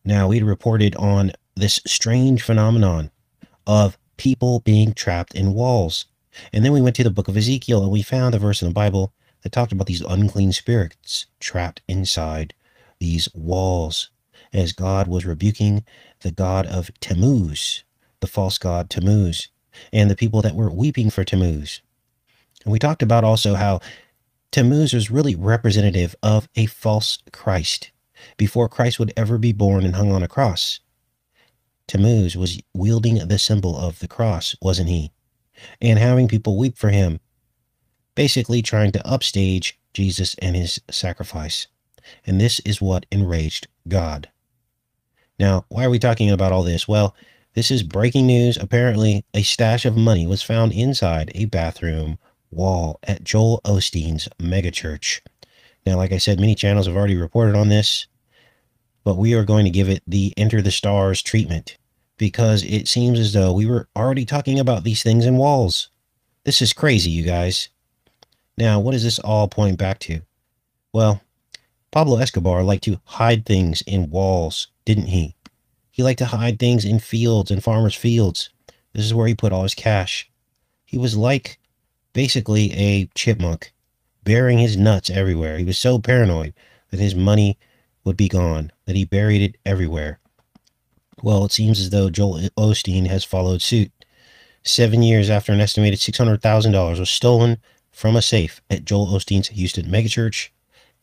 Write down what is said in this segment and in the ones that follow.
Now, we reported on this strange phenomenon of people being trapped in walls. And then we went to the book of Ezekiel and we found a verse in the Bible that talked about these unclean spirits trapped inside these walls as God was rebuking the god of Tammuz, the false god Tammuz, and the people that were weeping for Tammuz. And we talked about also how Tammuz was really representative of a false Christ. Before Christ would ever be born and hung on a cross, Tammuz was wielding the symbol of the cross, wasn't he? And having people weep for him, basically trying to upstage Jesus and his sacrifice. And this is what enraged God. Now, why are we talking about all this? Well, this is breaking news. Apparently, a stash of money was found inside a bathroom wall at Joel Osteen's megachurch. Now, like I said, many channels have already reported on this, but we are going to give it the Enter the Stars treatment because it seems as though we were already talking about these things in walls. This is crazy, you guys. Now, what does this all point back to? Well, Pablo Escobar liked to hide things in walls, didn't he? He liked to hide things in fields and farmers' fields. This is where he put all his cash. He was like basically a chipmunk, burying his nuts everywhere. He was so paranoid that his money would be gone, that he buried it everywhere. Well, it seems as though Joel Osteen has followed suit. 7 years after an estimated $600,000 was stolen from a safe at Joel Osteen's Houston megachurch,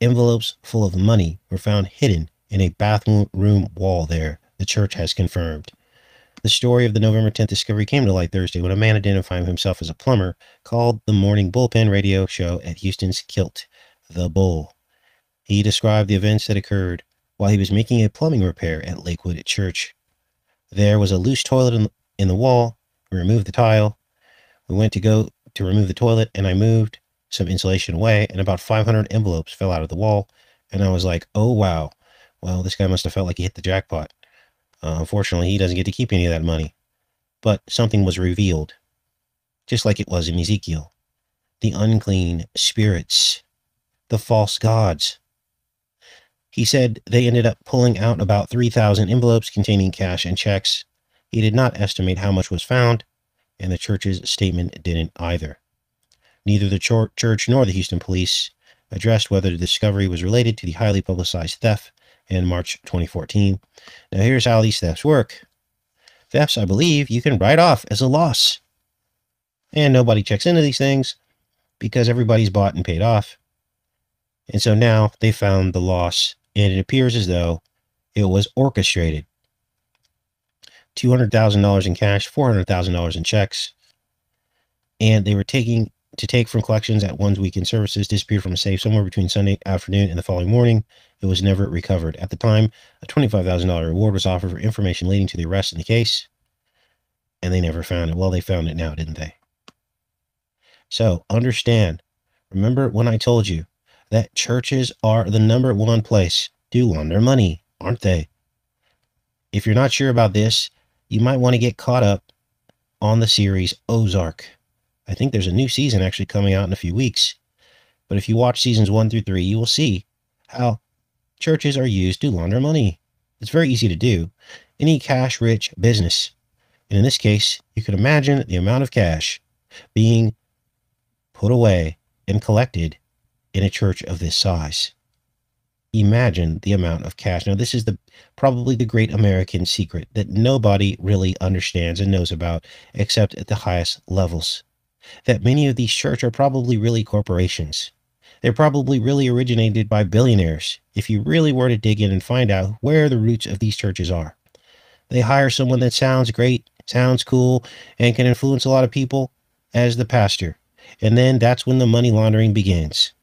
envelopes full of money were found hidden in a bathroom wall there, the church has confirmed. The story of the November 10th discovery came to light Thursday when a man identifying himself as a plumber called the morning bullpen radio show at Houston's Kilt, the Bull. He described the events that occurred while he was making a plumbing repair at Lakewood Church. There was a loose toilet in the wall. We removed the tile. We went to go to remove the toilet, and I moved some insulation away, and about 500 envelopes fell out of the wall. And I was like, oh, wow. Well, this guy must have felt like he hit the jackpot. Unfortunately, he doesn't get to keep any of that money. But something was revealed, just like it was in Ezekiel. The unclean spirits, the false gods. He said they ended up pulling out about 3,000 envelopes containing cash and checks. He did not estimate how much was found, and the church's statement didn't either. Neither the church nor the Houston police addressed whether the discovery was related to the highly publicized theft in March 2014. Now, here's how these thefts work. Thefts, I believe, you can write off as a loss. And nobody checks into these things because everybody's bought and paid off. And so now they found the loss, and it appears as though it was orchestrated. $200,000 in cash, $400,000 in checks. And they were take from collections at one's weekend services, disappeared from a safe somewhere between Sunday afternoon and the following morning. It was never recovered. At the time, a $25,000 reward was offered for information leading to the arrest in the case, and they never found it. Well, they found it now, didn't they? So, understand. Remember when I told you that churches are the #1 place to launder money, aren't they? If you're not sure about this, you might want to get caught up on the series Ozark. I think there's a new season actually coming out in a few weeks. But if you watch seasons 1 through 3, you will see how churches are used to launder money. It's very easy to do. Any cash-rich business. And in this case, you can imagine the amount of cash being put away and collected in a church of this size. Imagine the amount of cash. Now, this is probably the great American secret that nobody really understands and knows about except at the highest levels. That many of these churches are probably really corporations. They're probably really originated by billionaires, if you really were to dig in and find out where the roots of these churches are. They hire someone that sounds great, sounds cool, and can influence a lot of people as the pastor. And then that's when the money laundering begins.